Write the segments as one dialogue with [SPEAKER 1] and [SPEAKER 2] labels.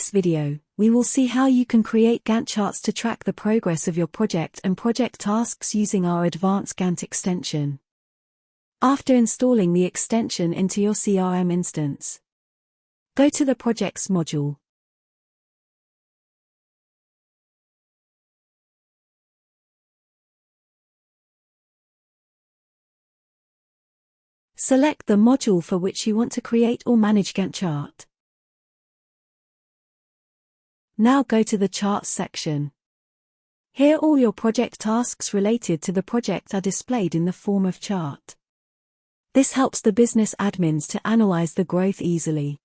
[SPEAKER 1] this video, we will see how you can create Gantt charts to track the progress of your project and project tasks using our Advance Gantt extension. After installing the extension into your CRM instance, go to the Projects module. Select the module for which you want to create or manage Gantt chart. Now go to the Charts section. Here all your project tasks related to the project are displayed in the form of chart. This helps the business admins to analyze the growth easily.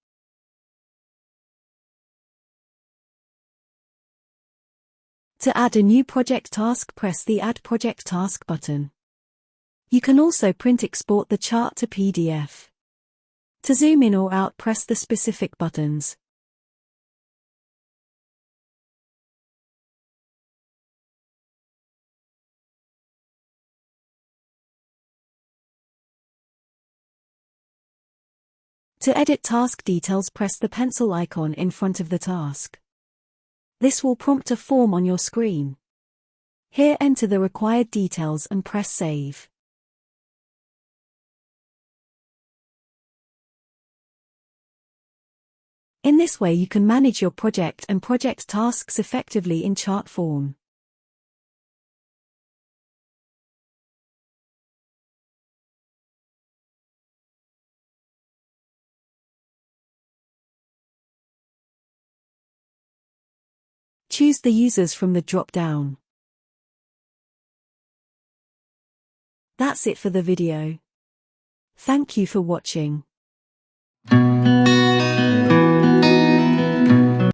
[SPEAKER 1] To add a new project task, press the Add Project Task button. You can also export the chart to PDF. To zoom in or out, press the specific buttons. To edit task details, press the pencil icon in front of the task. This will prompt a form on your screen. Here enter the required details and press Save. In this way you can manage your project and project tasks effectively in chart form. Choose the users from the drop-down. That's it for the video. Thank you for watching.